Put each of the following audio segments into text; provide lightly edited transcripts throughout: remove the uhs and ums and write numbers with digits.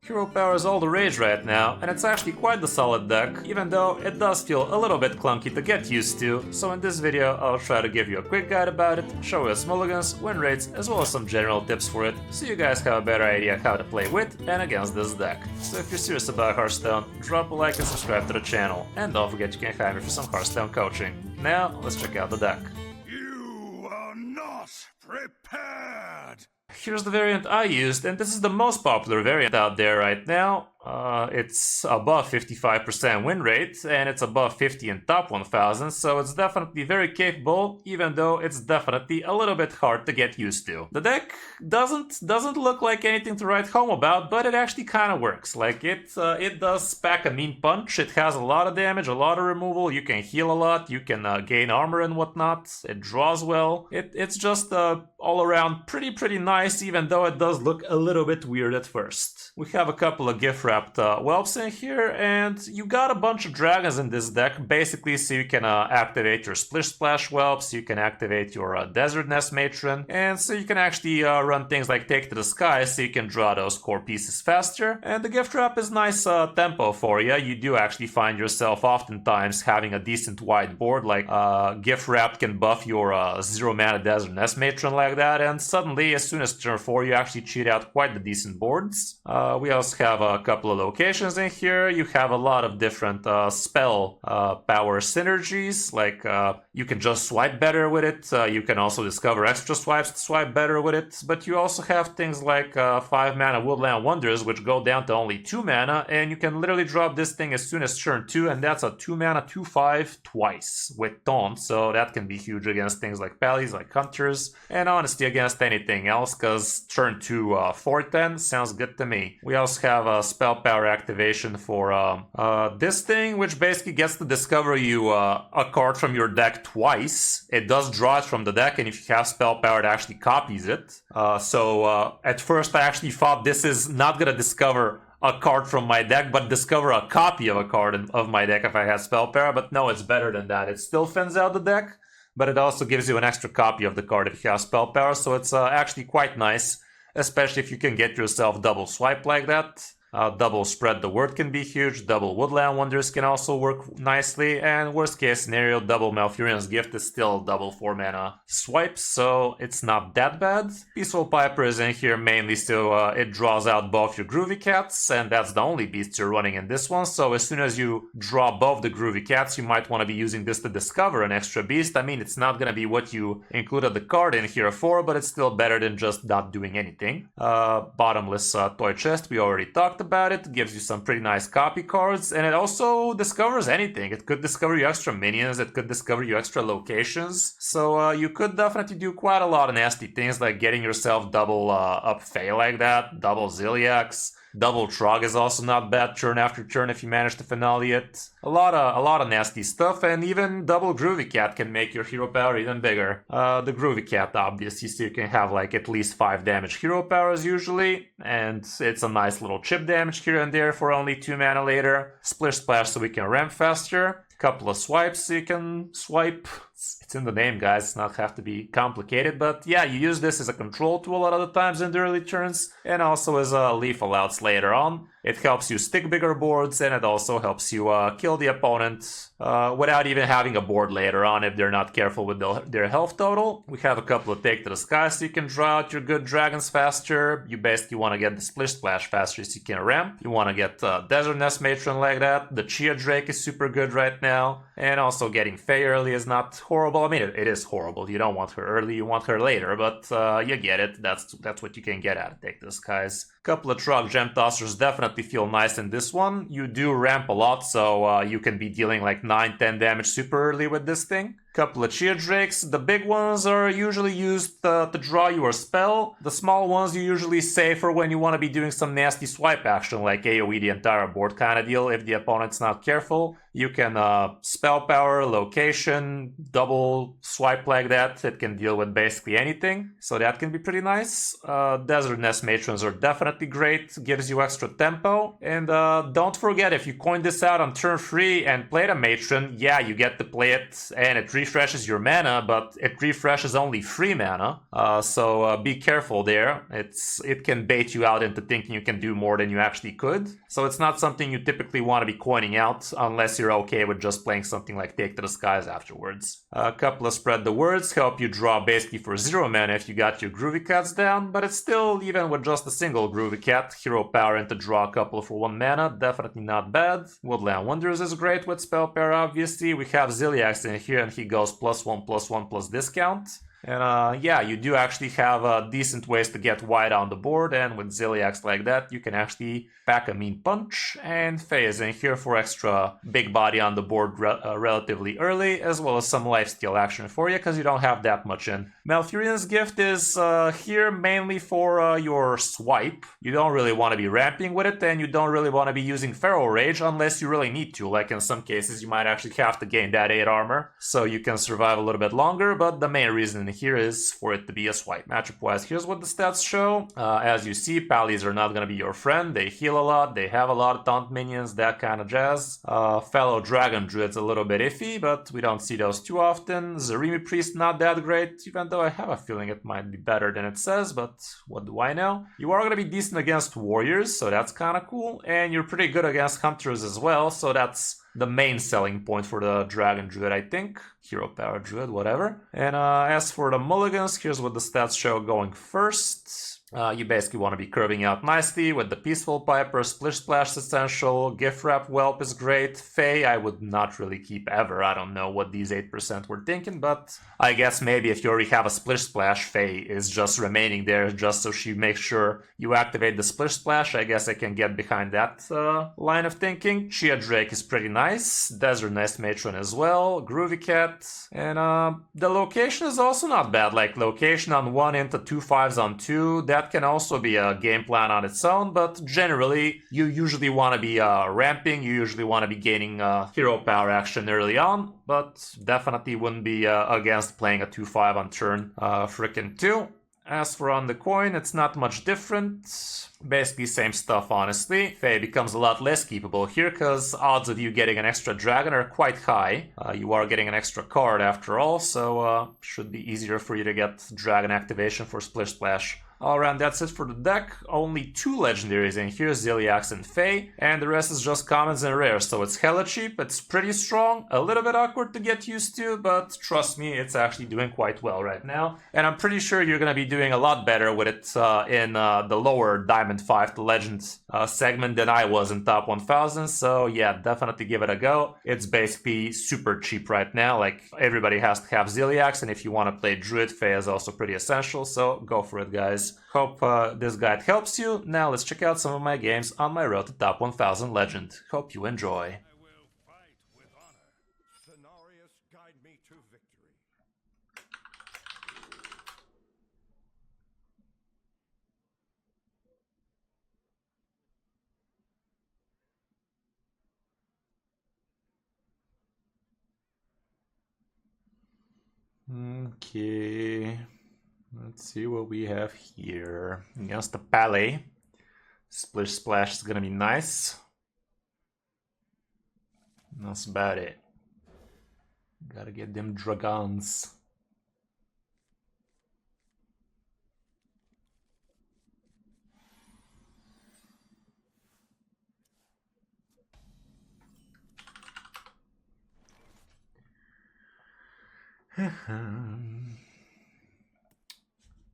Hero Power is all the rage right now, and it's actually quite the solid deck, even though it does feel a little bit clunky to get used to, so in this video I'll try to give you a quick guide about it, show you its mulligans, win rates, as well as some general tips for it, so you guys have a better idea how to play with and against this deck. So if you're serious about Hearthstone, drop a like and subscribe to the channel, and don't forget you can hire me for some Hearthstone coaching. Now, let's check out the deck. You are not prepared! Here's the variant I used, and this is the most popular variant out there right now. It's above 55% win rate, and it's above 50 in top 1000, so it's definitely very capable, even though it's definitely a little bit hard to get used to. The deck doesn't look like anything to write home about, but it actually kind of works. Like, it does pack a mean punch, it has a lot of damage, a lot of removal, you can heal a lot, you can gain armor and whatnot, it draws well. It's just all around pretty nice, even though it does look a little bit weird at first. We have a couple of gift-wrapped whelps in here, and you got a bunch of dragons in this deck, basically so you can activate your Splish Splash whelps, you can activate your Desert Nest Matron, and so you can actually run things like Take to the Sky so you can draw those core pieces faster. And the gift wrap is nice tempo for you. You do actually find yourself oftentimes having a decent wide board, like gift wrap can buff your 0 mana Desert Nest Matron like that, and suddenly as soon as turn 4 you actually cheat out quite the decent boards. We also have a couple of locations in here. You have a lot of different spell power synergies, like you can just swipe better with it, you can also discover extra swipes to swipe better with it, but you also have things like 5 mana Woodland Wonders, which go down to only 2 mana, and you can literally drop this thing as soon as turn 2, and that's a 2 mana 2/5 twice with Taunt, so that can be huge against things like Pallies, like Hunters, and honestly against anything else, because turn 2 4/10 sounds good to me. We also have a spell power activation for this thing, which basically gets to discover you a card from your deck twice. It does draw it from the deck, and if you have spell power, it actually copies it. So at first I actually thought this is not gonna discover a card from my deck, but discover a copy of a card of my deck if I had spell power, but no, it's better than that. It still thins out the deck, but it also gives you an extra copy of the card if you have spell power, so it's actually quite nice, especially if you can get yourself double swipe like that. Double Spread the Word can be huge, double Woodland Wonders can also work nicely, and worst case scenario, double Malfurion's Gift is still double 4 mana swipes, so it's not that bad. Peaceful Piper is in here mainly so it draws out both your Groovy Cats, and that's the only beast you're running in this one, so as soon as you draw both the Groovy Cats, you might want to be using this to discover an extra beast. I mean, it's not going to be what you included the card in here for, but it's still better than just not doing anything. Bottomless Toy Chest, we already talked about it, gives you some pretty nice copy cards, and it also discovers anything. It could discover you extra minions, it could discover you extra locations, so you could definitely do quite a lot of nasty things, like getting yourself double up Fae like that, double Ziliax. Double Trog is also not bad turn after turn if you manage to finale it. A lot of nasty stuff, and even double Groovy Cat can make your hero power even bigger. The Groovy Cat obviously, so you can have like at least 5 damage hero powers usually, and it's a nice little chip damage here and there for only 2 mana later. Splish Splash so we can ramp faster. Couple of swipes so you can swipe. It's in the name, guys, it's not have to be complicated, but yeah, you use this as a control tool a lot of the times in the early turns, and also as lethal outs later on. It helps you stick bigger boards, and it also helps you kill the opponent without even having a board later on if they're not careful with their health total. We have a couple of Take to the Sky so you can draw out your good dragons faster. You basically want to get the Splish Splash faster so you can ramp. You want to get Desert Nest Matron like that. The Chia Drake is super good right now, and also getting Fae early is not horrible. I mean, it is horrible. You don't want her early, you want her later, but you get it. That's what you can get out of Take to the Skies. Couple of Trog Gem Tossers definitely feel nice in this one. You do ramp a lot, so you can be dealing like 9-10 damage super early with this thing. Couple of Chia Drakes. The big ones are usually used to draw your spell. The small ones you usually save for when you want to be doing some nasty swipe action, like AoE the entire board kind of deal if the opponent's not careful. You can spell power, location, double swipe like that. It can deal with basically anything, so that can be pretty nice. Desert Nest Matrons are definitely definitely great, gives you extra tempo. And don't forget, if you coin this out on turn 3 and play the Matron, yeah, you get to play it and it refreshes your mana, but it refreshes only free mana. So be careful there. It can bait you out into thinking you can do more than you actually could. So it's not something you typically want to be coining out unless you're okay with just playing something like Take to the Skies afterwards. A couple of Spread the Words help you draw basically for 0 mana if you got your Groovy Cats down, but it's still, even with just a single Groovy Cat, Hero Power into draw a couple for 1 mana, definitely not bad. Woodland Wonders is great with Spell Pair, obviously. We have Ziliax in here and he goes +1/+1 plus discount. And yeah, you do actually have decent ways to get wide on the board, and with Ziliax like that, you can actually pack a mean punch, and Faye is in here for extra big body on the board relatively early, as well as some lifesteal action for you, because you don't have that much in. Malfurion's Gift is here mainly for your swipe. You don't really want to be ramping with it, and you don't really want to be using Feral Rage unless you really need to, like in some cases you might actually have to gain that 8 armor, so you can survive a little bit longer, but the main reason here is for it to be a swipe. Matchup-wise, here's what the stats show. As you see, Pallies are not going to be your friend. They heal a lot, they have a lot of taunt minions, that kind of jazz. Fellow Dragon Druid's a little bit iffy, but we don't see those too often. Zarimi Priest, not that great, even though I have a feeling it might be better than it says, but what do I know? You are going to be decent against Warriors, so that's kind of cool, and you're pretty good against Hunters as well, so that's the main selling point for the Dragon Druid, I think. Hero Power Druid, whatever. And as for the mulligans, here's what the stats show going first. You basically want to be curving out nicely with the Peaceful Piper, Splish Splash essential, Gift Wrap Whelp is great, Fae I would not really keep ever, I don't know what these 8% were thinking, but I guess maybe if you already have a Splish Splash, Fae is just remaining there just so she makes sure you activate the Splish Splash. I guess I can get behind that line of thinking. Chia Drake is pretty nice, Desert Nest Matron as well, Groovy Cat, and the location is also not bad, like location on 1 into 2 5s on 2, that can also be a game plan on its own, but generally you usually want to be ramping, you usually want to be gaining hero power action early on, but definitely wouldn't be against playing a 2-5 on turn frickin' 2. As for on the coin, it's not much different. Basically same stuff, honestly. Fae becomes a lot less keepable here because odds of you getting an extra dragon are quite high. You are getting an extra card after all, so should be easier for you to get dragon activation for Splish Splash. Alright, that's it for the deck. Only 2 legendaries in here, Ziliax and Fae, and the rest is just commons and rares, so it's hella cheap, it's pretty strong, a little bit awkward to get used to, but trust me, it's actually doing quite well right now. And I'm pretty sure you're gonna be doing a lot better with it in the lower Diamond 5 to Legend segment than I was in Top 1000, so yeah, definitely give it a go. It's basically super cheap right now, like everybody has to have Ziliax, and if you want to play Druid, Fae is also pretty essential, so go for it, guys. Hope this guide helps you. Now let's check out some of my games on my road to Top 1000 Legend. Hope you enjoy. I will fight with honor. Cenarius, guide me to victory. Okay. Let's see what we have here. Against the Palais. Splish Splash is gonna be nice. That's about it. Gotta get them dragons.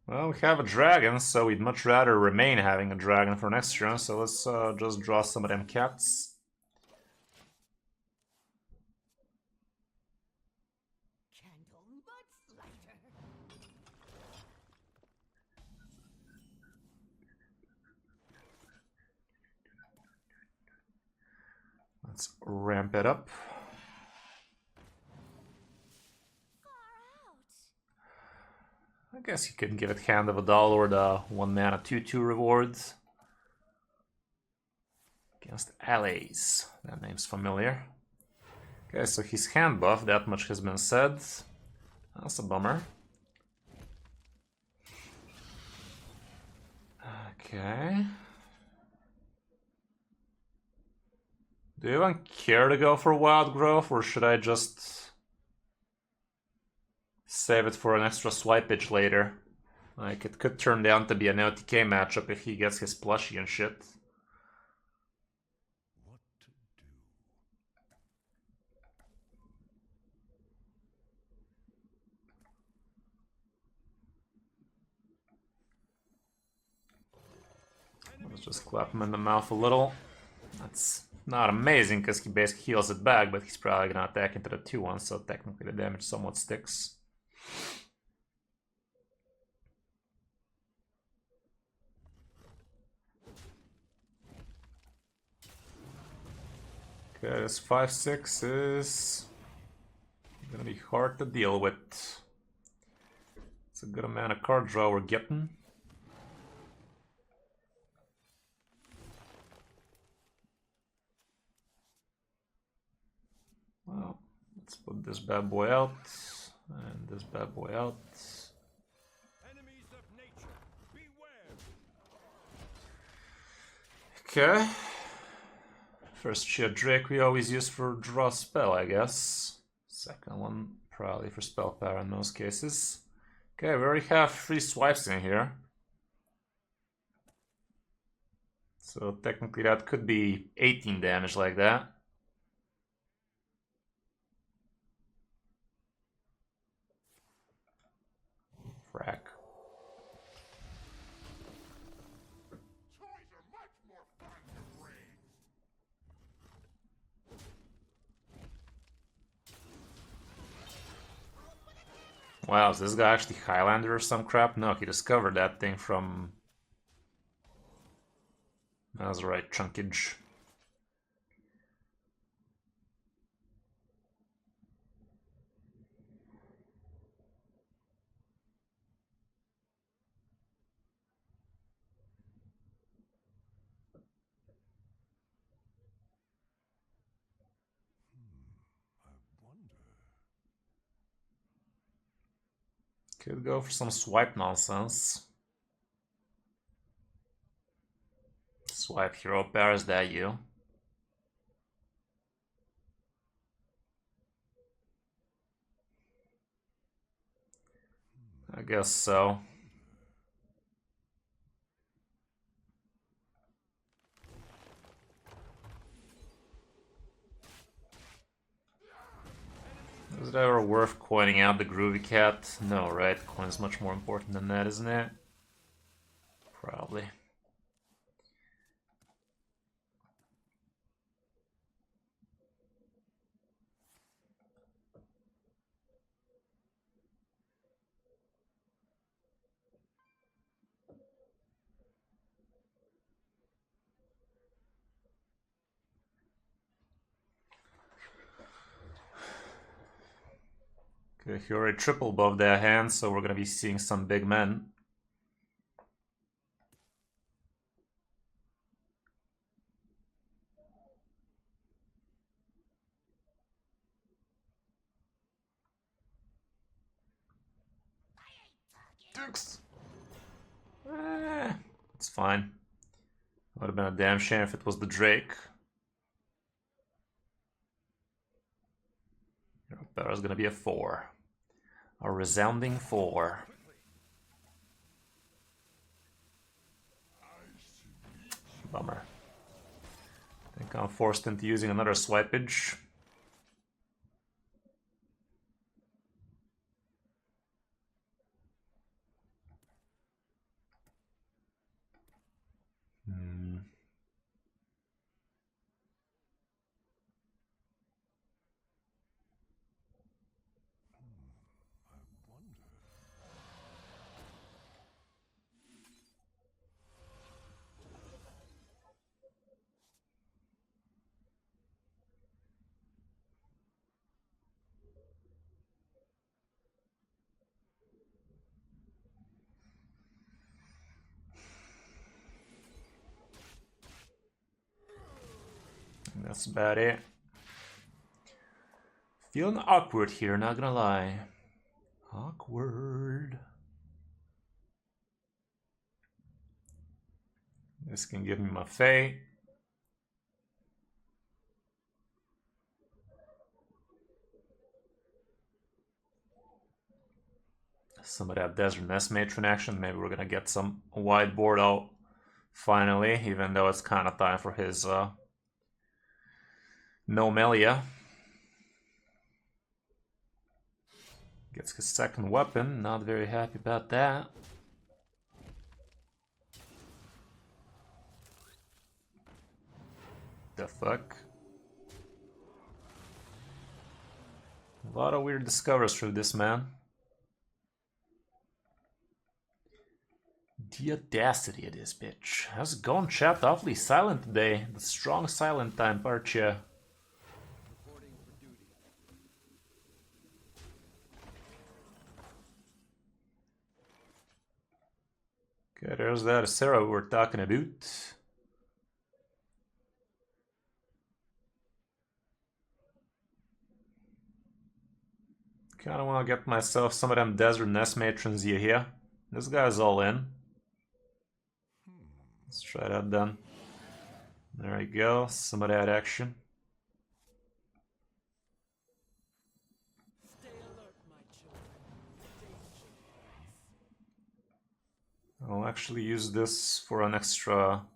Well, we have a dragon, so we'd much rather remain having a dragon for next turn, so let's just draw some of them cats. Let's ramp it up. I guess you can give it Hand of a Doll or the 1 mana 2/2 rewards. Against allies. That name's familiar. Okay, so he's hand buff, that much has been said. That's a bummer. Okay. Do you even care to go for Wild Growth, or should I just save it for an extra swipage later? Like, it could turn down to be an OTK matchup if he gets his plushie and shit. What to do? Let's just clap him in the mouth a little. That's not amazing because he basically heals it back, but he's probably gonna attack into the 2-1, so technically the damage somewhat sticks. Okay, this 5-6 is gonna be hard to deal with. It's a good amount of card draw we're getting. Well, let's put this bad boy out, and this bad boy out. Enemies of nature, beware! Okay. First sheer Drake we always use for draw spell, I guess. Second one probably for spell power in most cases. Okay, we already have 3 swipes in here. So technically that could be 18 damage like that. Frack. Toys are much more fun to bring! Wow, is this guy actually Highlander or some crap? No, he discovered that thing from... That was the right chunkage. I wonder... Could go for some swipe nonsense. Swipe Hero Power, is that you? I guess so. Is it ever worth coining out the Groovy Cat? No, right? Coin's much more important than that, isn't it? Probably. Okay, he already triple above their hand, so we're gonna be seeing some big men. Dukes! It's fine. Would have been a damn shame if it was the Drake. Hero Power is gonna be a 4. A resounding 4. Bummer. I think I'm forced into using another swipage. I wonder... That's about it. Feeling awkward here, not gonna lie. Awkward. This can give me my Fae. some of that Desert Nest Matron action. Maybe we're gonna get some white board out finally, even though it's kind of time for his Nomelia. Gets his second weapon, not very happy about that. The fuck? A lot of weird discoveries through this man. The audacity of this bitch. How's it going, chat? Awfully silent today. The strong silent time, aren't ya? Okay, there's that Sarah we were talking about. Kinda wanna get myself some of them Desert Nest Matrons here. This guy's all in. Let's try that then. There we go, some of that action. I'll actually use this for an extra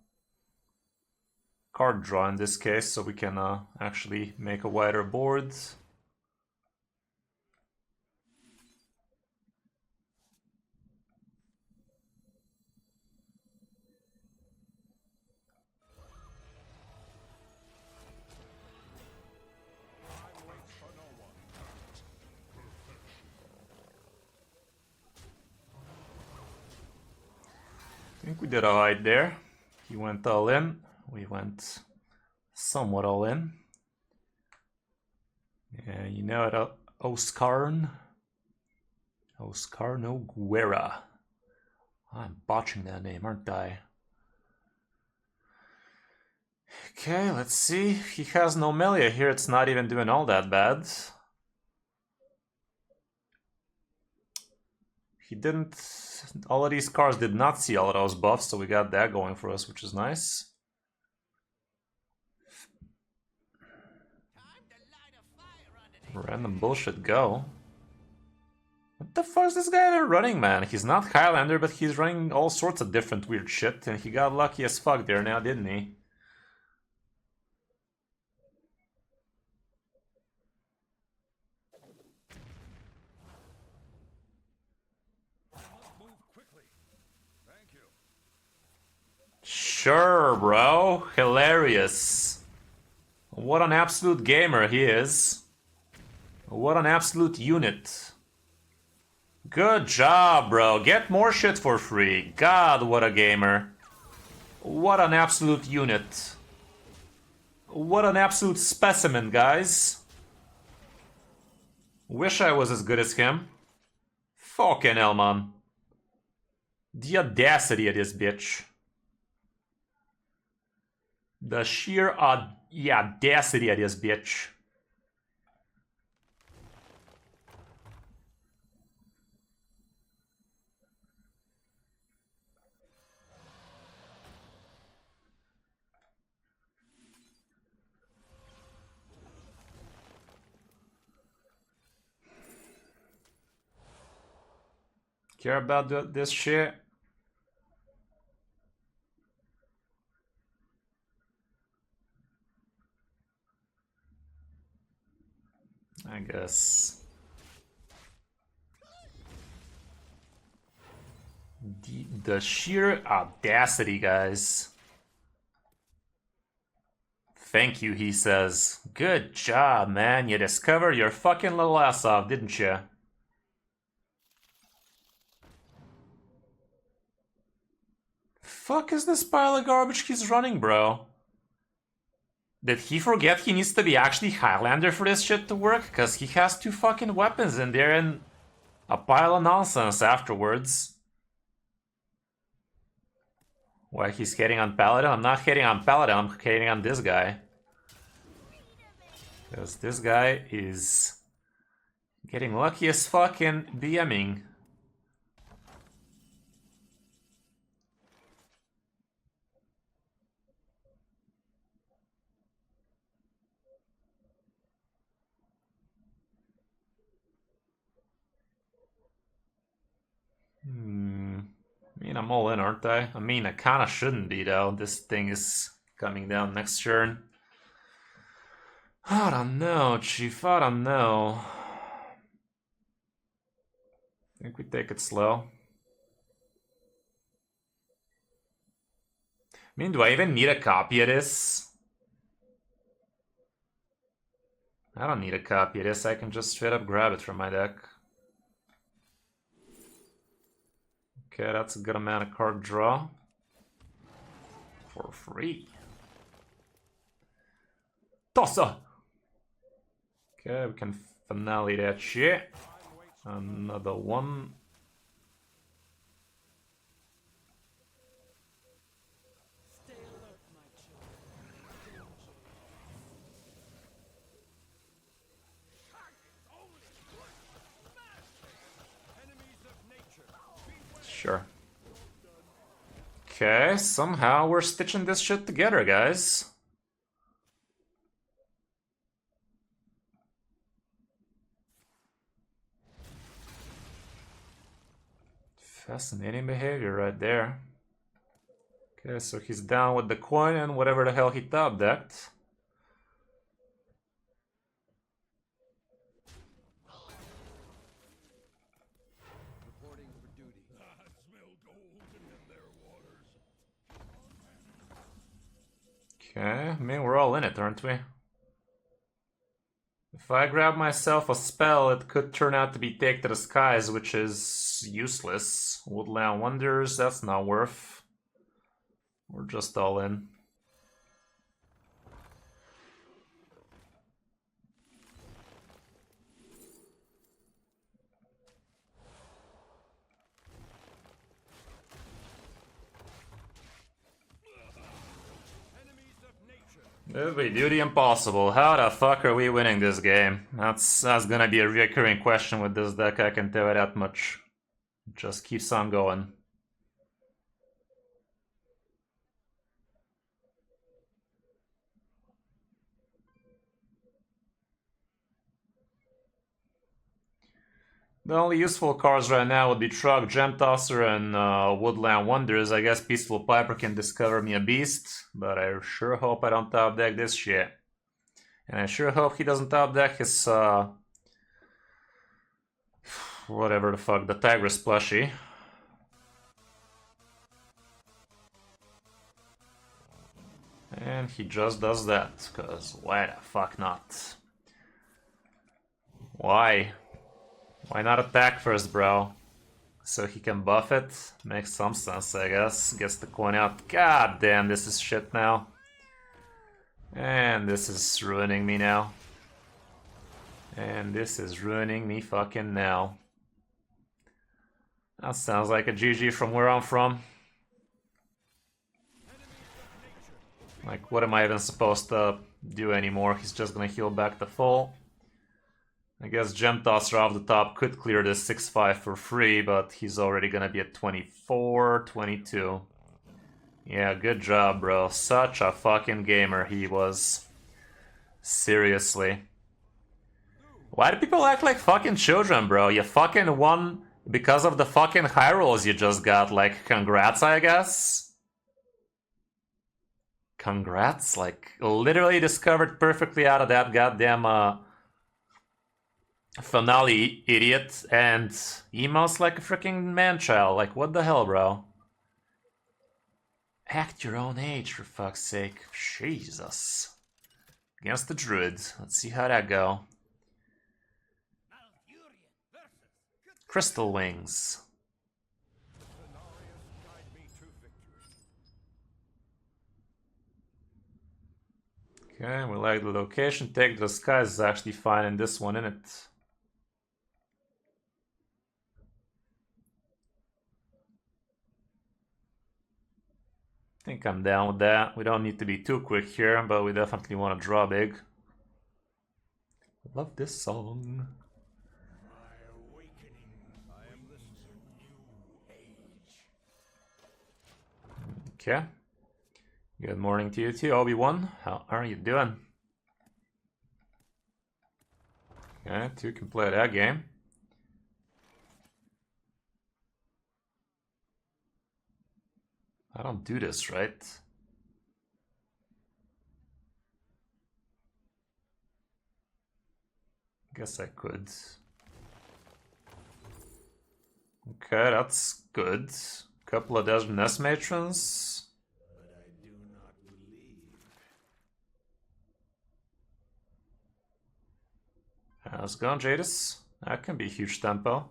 card draw in this case, so we can actually make a wider board. I think we did alright there. He went all in. We went somewhat all in. Yeah, you know it, Oscarno Guerra. I'm botching that name, aren't I? Okay, let's see. He has no Melia here. It's not even doing all that bad. He didn't... All of these cards did not see all of those buffs, so we got that going for us, which is nice. Random bullshit go. What the fuck is this guy even running, man? He's not Highlander, but he's running all sorts of different weird shit, and he got lucky as fuck there now, didn't he? Sure, bro. Hilarious. What an absolute gamer he is. What an absolute unit. Good job, bro. Get more shit for free. God, what a gamer. What an absolute unit. What an absolute specimen, guys. Wish I was as good as him. Fucking hell, man. The audacity of this bitch. The sheer audacity of this bitch. Care about this shit? I guess. The sheer audacity, guys. Thank you, he says. Good job, man. You discovered your fucking little ass off, didn't you? Fuck is this pile of garbage he's running, bro? Did he forget he needs to be actually Highlander for this shit to work? Because he has 2 fucking weapons in there and a pile of nonsense afterwards. Why, he's hitting on Paladin? I'm not hitting on Paladin, I'm hitting on this guy. Because this guy is getting lucky as fuck in BMing. mean, I'm all in, aren't I? I mean, I kinda shouldn't be, though. This thing is coming down next turn. I don't know, Chief, I don't know. I think we take it slow. I mean, do I even need a copy of this? I don't need a copy of this, I can just straight up grab it from my deck. Okay, that's a good amount of card draw. For free. Tossa! Okay, we can finale that shit. Another one. Sure. Okay, somehow we're stitching this shit together, guys. Fascinating behavior right there. Okay, so he's down with the coin and whatever the hell he top decked. Okay, I mean, we're all in it, aren't we? If I grab myself a spell, it could turn out to be Take to the Skies, which is useless. Woodland Wonders, that's not worth. We're just all in. We do the impossible. How the fuck are we winning this game? That's gonna be a recurring question with this deck, I can tell you that much. Just keeps on going. The only useful cards right now would be Truck, Gem Tosser, and Woodland Wonders. I guess Peaceful Piper can discover me a beast, but I sure hope I don't top deck this shit. And I sure hope he doesn't top deck his, whatever the fuck, the Tigress plushie. And he just does that, because why the fuck not? Why? Why not attack first, bro? So he can buff it? Makes some sense, I guess. Gets the coin out. God damn, this is shit now. And this is ruining me now. And this is ruining me fucking now. That sounds like a GG from where I'm from. Like, what am I even supposed to do anymore? He's just gonna heal back to full. I guess Gem Tosser off the top could clear this 6-5 for free, but he's already gonna be at 24, 22. Yeah, good job, bro. Such a fucking gamer he was. Seriously. Why do people act like fucking children, bro? You fucking won because of the fucking high rolls you just got. Like, congrats, I guess? Congrats? Like, literally discovered perfectly out of that goddamn, finale, idiot, and emails like a freaking man-child. Like, what the hell, bro? Act your own age, for fuck's sake. Jesus. Against the Druid. Let's see how that go. Crystal Wings. Okay, we like the location. Take the Skies is actually fine in this one, isn't it? I think I'm down with that. We don't need to be too quick here, but we definitely want to draw big. Love this song. Okay. Good morning to you too, Obi-Wan. How are you doing? Okay, two can play that game. I don't do this, right? Guess I could. Okay, that's good. Couple of Desert Nest Matrons. But I do not believe. How's it going, Jadis? That can be huge tempo.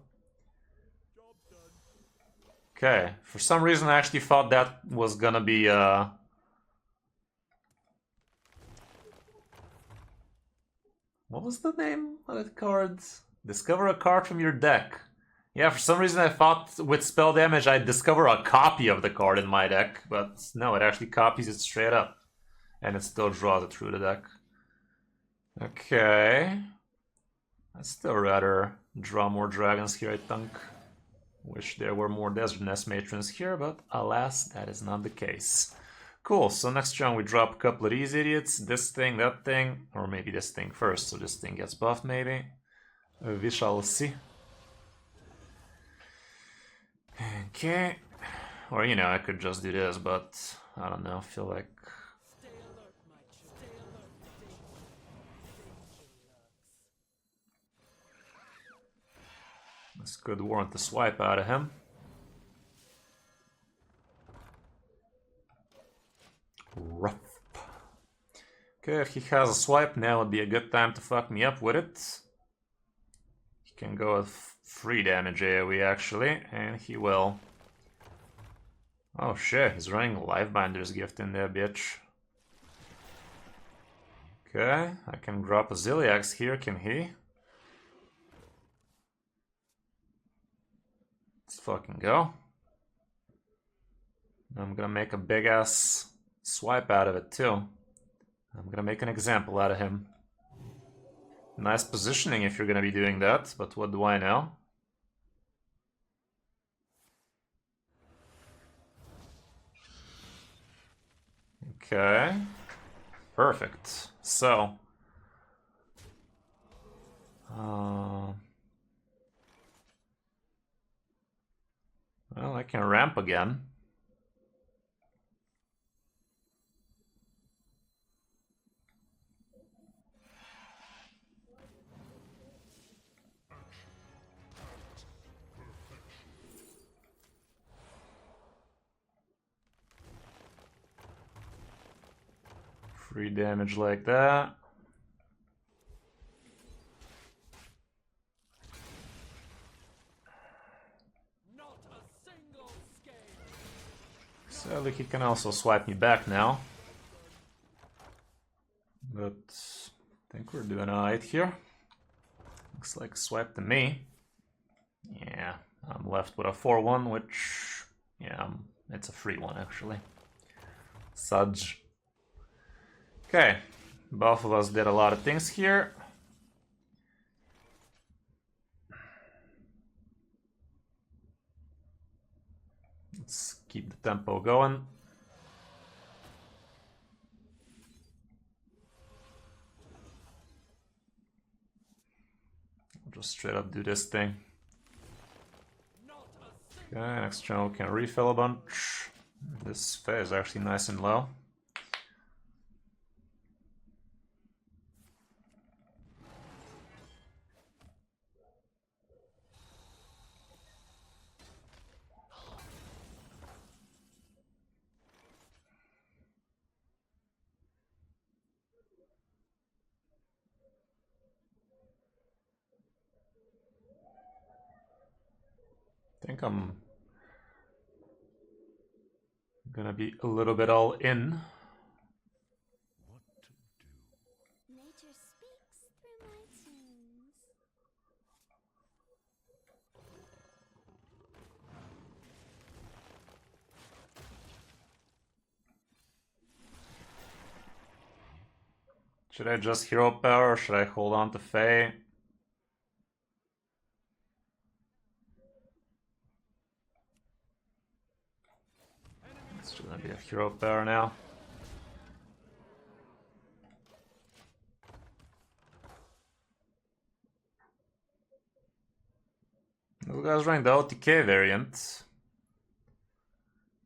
Okay, for some reason I actually thought that was gonna be what was the name of that card? Discover a card from your deck. Yeah, for some reason I thought with spell damage I'd discover a copy of the card in my deck, but no, it actually copies it straight up. And it still draws it through the deck. Okay. I'd still rather draw more dragons here, I think. Wish there were more Desert Nest Matrons here, but alas, that is not the case. Cool, so next turn we drop a couple of these idiots. This thing, that thing, or maybe this thing first, so this thing gets buffed maybe. We shall see. Okay. Or, you know, I could just do this, but I don't know, I feel like... This could warrant a swipe out of him. Rough. Okay, if he has a swipe, now would be a good time to fuck me up with it. He can go with 3 damage AoE actually, and he will. Oh shit, he's running Lifebinder's Gift in there, bitch. Okay, I can drop a Zilliax here, can he? Let's fucking go. I'm gonna make a big ass swipe out of it too. I'm gonna make an example out of him. Nice positioning if you're gonna be doing that, but what do I know? Okay. Perfect. So. Well, I can ramp again. Free damage like that. Sadly, he can also swipe me back now. But I think we're doing alright here. Looks like swipe to me. Yeah, I'm left with a 4-1, which... yeah, it's a free one actually. Sudge. Okay, both of us did a lot of things here. Let's keep the tempo going. I'll just straight up do this thing. Okay, next turn we can refill a bunch. This phase is actually nice and low. I think I'm gonna be a little bit all in. What to do? Nature speaks through my tunes. Should I just Hero Power or should I hold on to Fae? It's gonna be a Hero Power now. This guy's running the OTK variant.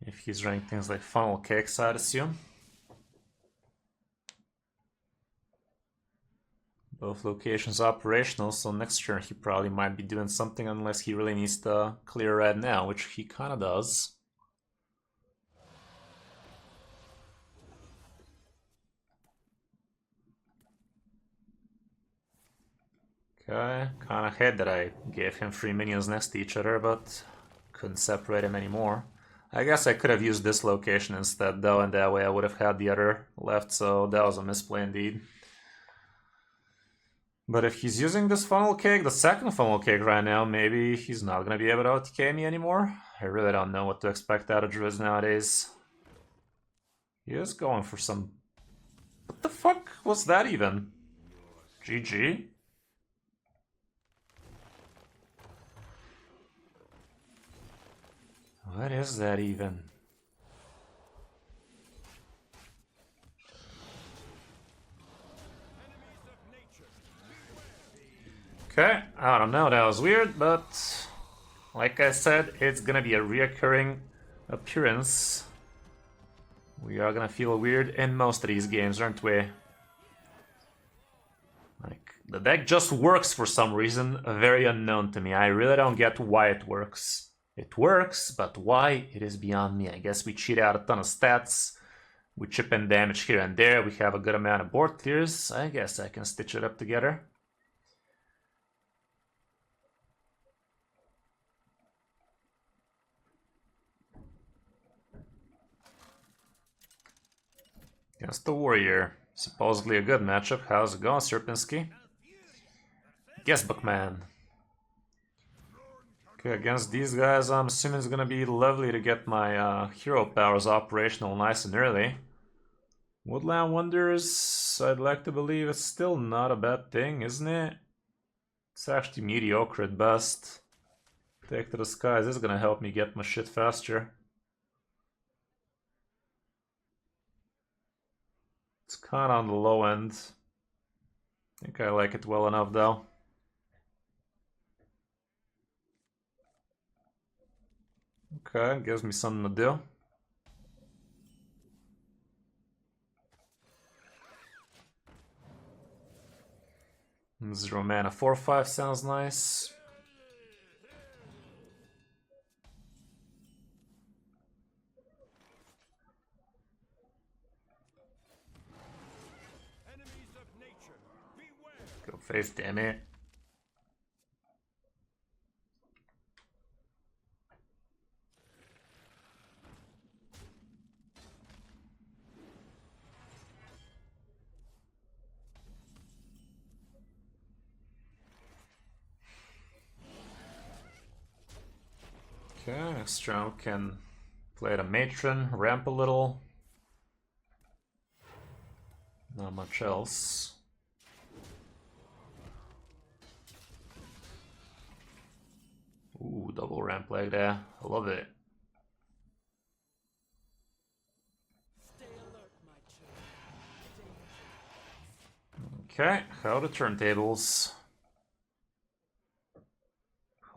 If he's running things like funnel cakes, I'd assume. Both locations operational, so next turn he probably might be doing something unless he really needs to clear red now, which he kind of does. Okay, kind of hate that I gave him 3 minions next to each other, but couldn't separate him anymore. I guess I could have used this location instead though, and that way I would have had the other left, so that was a misplay indeed. But if he's using this funnel cake, the second funnel cake right now, maybe he's not going to be able to OTK me anymore. I really don't know what to expect out of Druids nowadays. He is going for some... What the fuck was that even? GG? What is that even? Okay, I don't know, that was weird, but like I said, it's gonna be a reoccurring appearance. We are gonna feel weird in most of these games, aren't we? Like, the deck just works for some reason, very unknown to me. I really don't get why it works. It works, but why? It is beyond me. I guess we cheat out a ton of stats. We chip in damage here and there. We have a good amount of board clears. I guess I can stitch it up together. Against the Warrior. Supposedly a good matchup. How's it going, Serpinski? Yes, Bookman. Okay, against these guys, I'm assuming it's gonna be lovely to get my hero powers operational nice and early. Woodland Wonders, I'd like to believe it's still not a bad thing, isn't it? It's actually mediocre at best. Take to the skies is gonna help me get my shit faster. It's kind of on the low end. I think I like it well enough though. Okay, gives me something to do. Zero mana 4/5 sounds nice. Go face, damn it. Okay, next round can play the Matron, ramp a little. Not much else. Ooh, double ramp like that. I love it. Okay, how the turntables.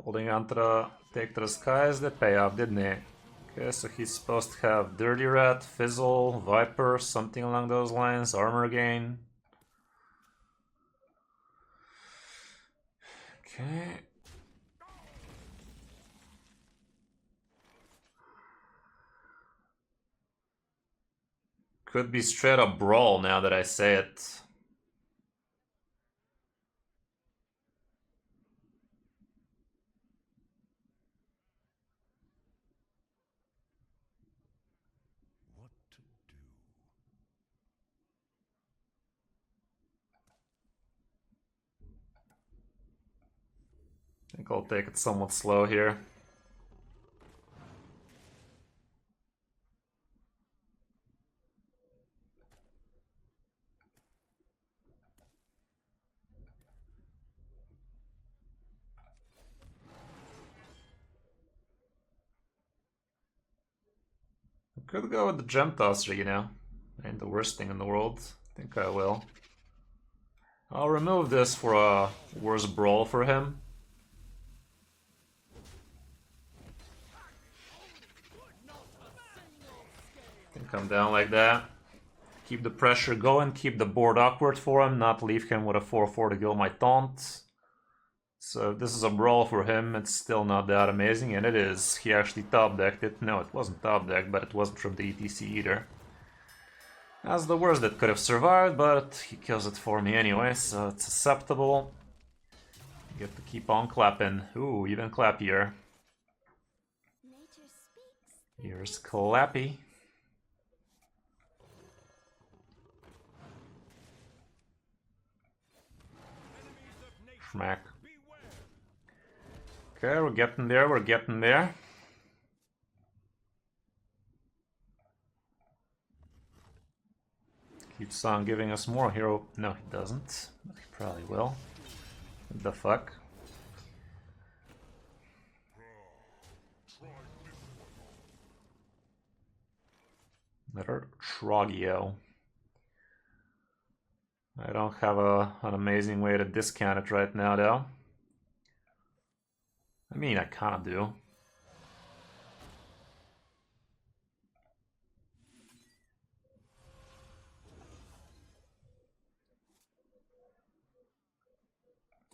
Holding on to the take to the skies, that payoff, didn't it? Okay, so he's supposed to have Dirty Rat, Fizzle, Viper, something along those lines, armor gain. Okay. Could be straight up Brawl now that I say it. What to do? I think I'll take it somewhat slow here. Could go with the Gem Tosser, you know. Ain't the worst thing in the world. I think I will. I'll remove this for a worse Brawl for him. come down like that. Keep the pressure going, keep the board awkward for him, not leave him with a 4/4 to kill my taunt. So if this is a brawl for him, it's still not that amazing, and it is. He actually top-decked it. No, it wasn't top-decked, but it wasn't from the ETC either. That's the worst that could have survived, but he kills it for me anyway, so it's acceptable. You have to keep on clapping. Ooh, even clappier. Nature speaks. Here's Clappy. Schmack. Okay, we're getting there, we're getting there. Keeps on giving us more hero. No, he doesn't. But he probably will. What the fuck? Another Trogio. I don't have an amazing way to discount it right now, though. I mean, I kind of do.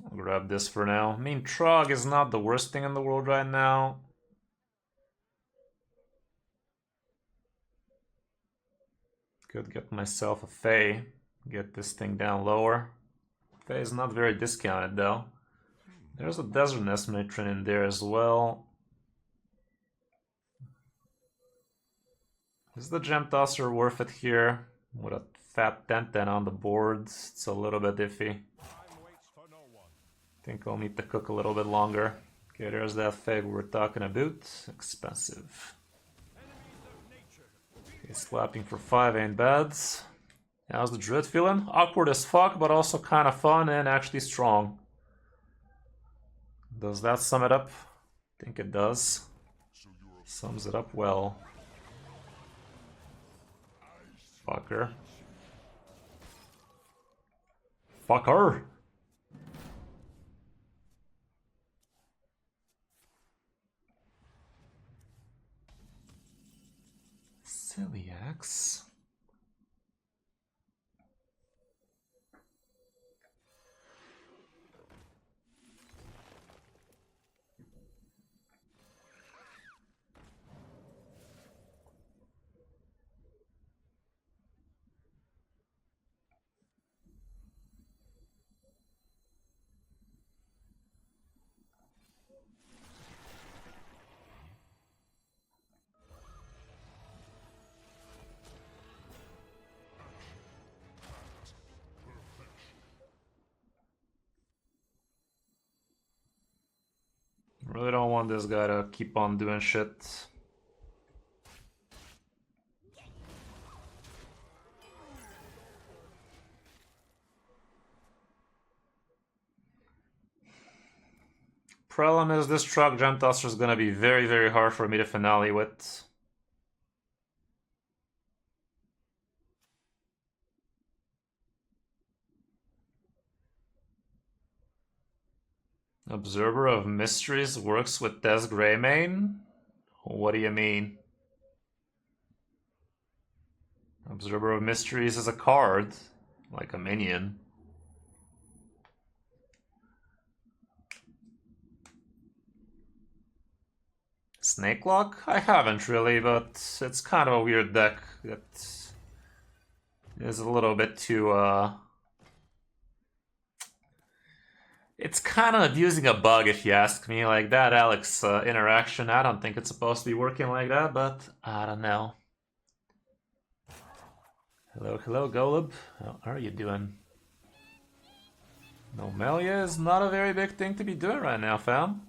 I'll grab this for now. I mean, Trog is not the worst thing in the world right now. Could get myself a Fae. Get this thing down lower. Fae is not very discounted, though. There's a Desert Nest Matron in there as well. Is the Gem Tosser worth it here? With a fat 10-10 on the board, it's a little bit iffy. Think I'll need to cook a little bit longer. Okay, there's that Fae we were talking about. Expensive. Okay, slapping for 5 ain't bad. How's the Druid feeling? Awkward as fuck, but also kind of fun and actually strong. Does that sum it up? I think it does. Sums it up well. Fucker. Fucker! Celiacs. Really don't want this guy to keep on doing shit. Problem is this truck Gem Tosser is gonna be very, very hard for me to finale with. Observer of Mysteries works with Des Greymane? What do you mean? Observer of Mysteries is a card, like a minion. Snake Lock? I haven't really, but it's kind of a weird deck that is a little bit too, it's kind of abusing a bug if you ask me. Like that Alex interaction, I don't think it's supposed to be working like that, but I don't know. Hello, hello, Golub. How are you doing? No, Melia is not a very big thing to be doing right now, fam.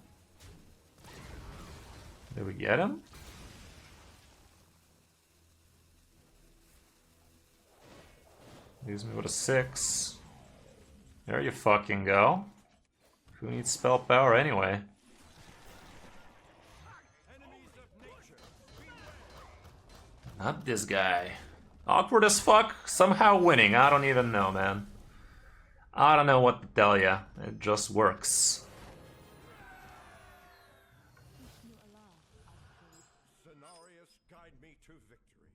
Did we get him? Leaves me with a 6. There you fucking go. Who needs spell power anyway? Not this guy. Awkward as fuck, somehow winning. I don't even know, man. I don't know what to tell ya. It just works. Scenarius, guide me to victory.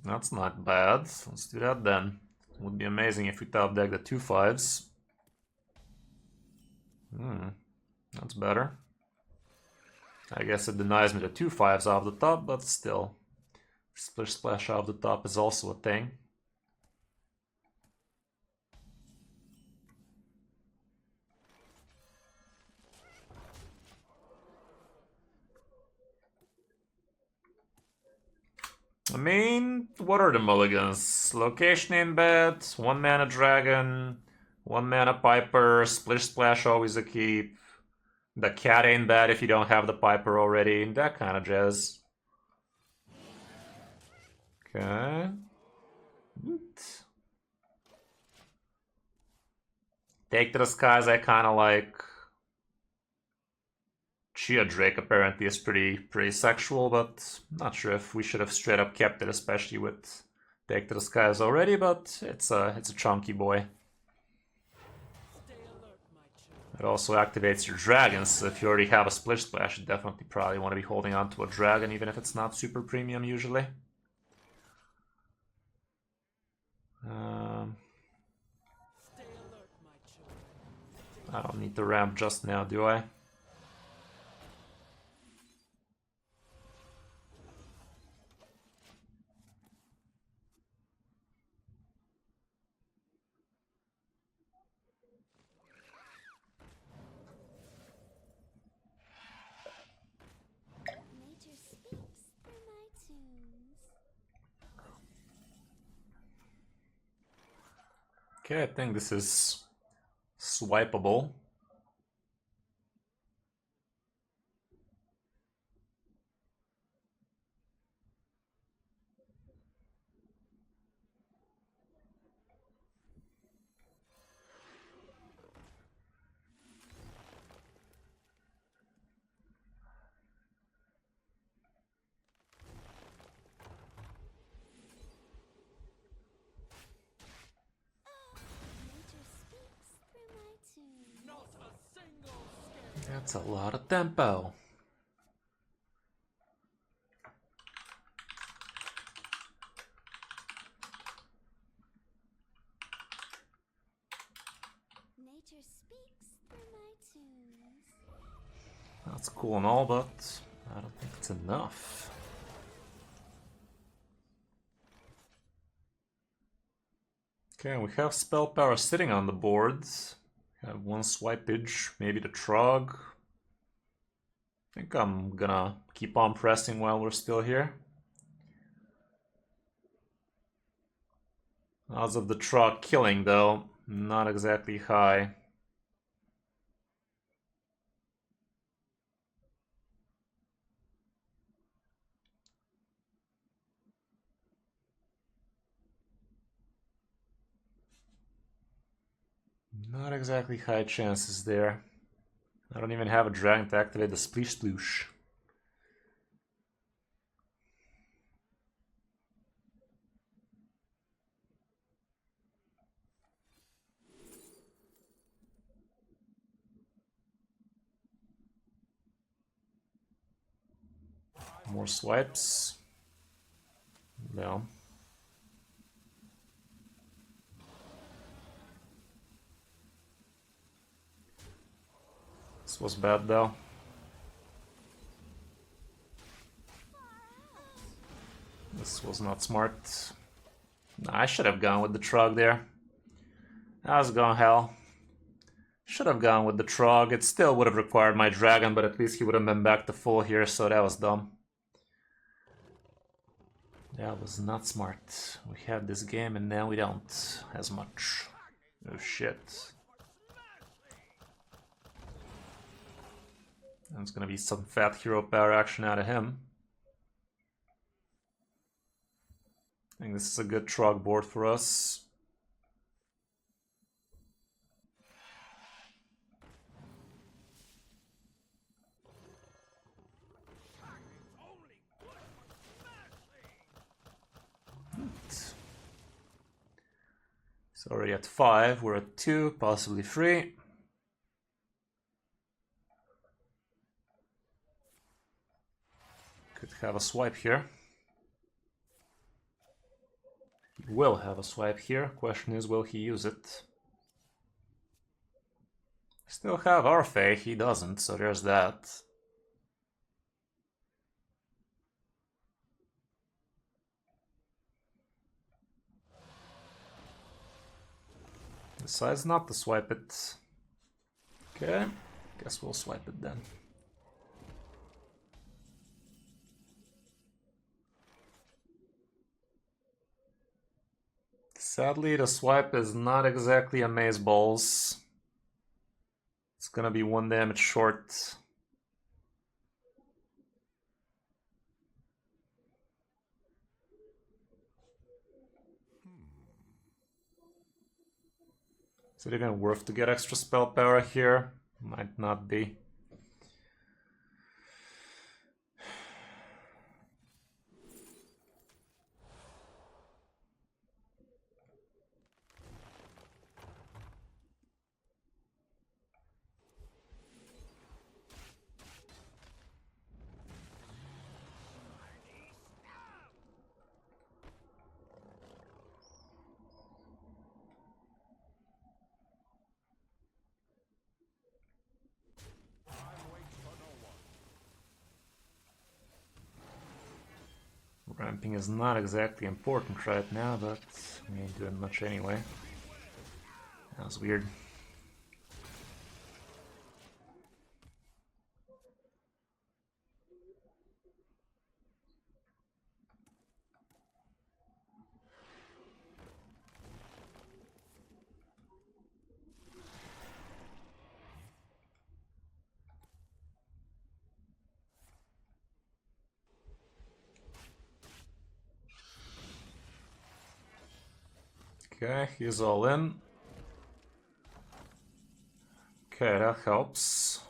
That's not bad. Let's do that then. Would be amazing if we top deck the 2/5s. That's better. I guess it denies me the 2/5s off the top, but still. Splish Splash off the top is also a thing. I mean, what are the mulligans? Location in bed, 1 mana dragon, 1 mana piper, splish splash always a keep. The cat ain't bad if you don't have the piper already, that kind of jazz. Okay. Take to the Skies I kind of like. Chia Drake apparently is pretty sexual, but not sure if we should have straight up kept it, especially with Take to the Skies already, but it's a chunky boy. It also activates your dragons, so if you already have a Splish Splash, you definitely probably want to be holding on to a dragon, even if it's not super premium usually. I don't need to ramp just now, do I? Nature speaks through my tunes. Okay, I think this is swipeable. Nature speaks through my tunes. Not a single scare. That's a lot of tempo. Nature speaks through my tunes. That's cool and all, but I don't think it's enough. Okay, we have spell power sitting on the board. We have 1 swipage, maybe the Trog. I think I'm gonna keep on pressing while we're still here. Odds of the Trog killing, though, not exactly high. Not exactly high chances there. I don't even have a dragon to activate the Splish Sploosh. More swipes. No. This was bad though. This was not smart. I should have gone with the Trog there. I was going hell. Should have gone with the Trog. It still would have required my dragon, but at least he would have been back to full here, so that was dumb. That was not smart. We had this game and now we don't as much. Oh shit. There's gonna be some fat hero power action out of him. I think this is a good Trog board for us. So already at 5, we're at 2, possibly 3. Could have a swipe here. will have a swipe here. Question is, will he use it? Still have Arfei, he doesn't, so there's that. Decides not to swipe it. Okay, guess we'll swipe it then. Sadly, the swipe is not exactly amaze balls. It's gonna be 1 damage short. Is it even worth to get extra spell power here? Might not be. Ramping is not exactly important right now, but we ain't doing much anyway. That was weird. Okay, he's all in. Okay, that helps.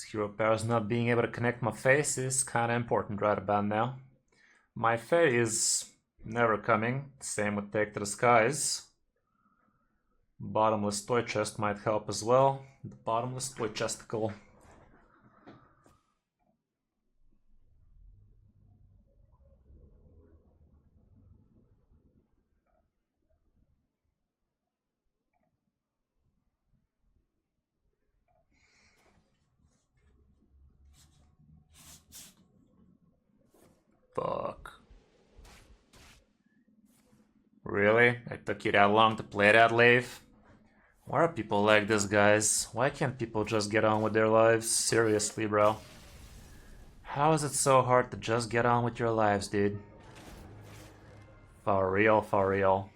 Hero Power's not being able to connect my face is kinda important right about now. My Fae is never coming, same with Take to the Skies. Bottomless Toy Chest might help as well. The Bottomless Toy Chesticle. Fuck. Really? It took you that long to play that lave? Why are people like this, guys? Why can't people just get on with their lives? Seriously, bro. How is it so hard to just get on with your lives, dude? For real, for real.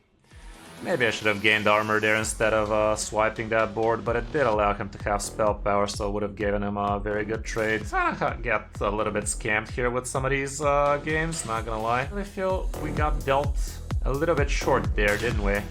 Maybe I should have gained armor there instead of swiping that board, but it did allow him to have spell power, so it would have given him a very good trade. I get a little bit scammed here with some of these games, not gonna lie. I feel we got dealt a little bit short there, didn't we?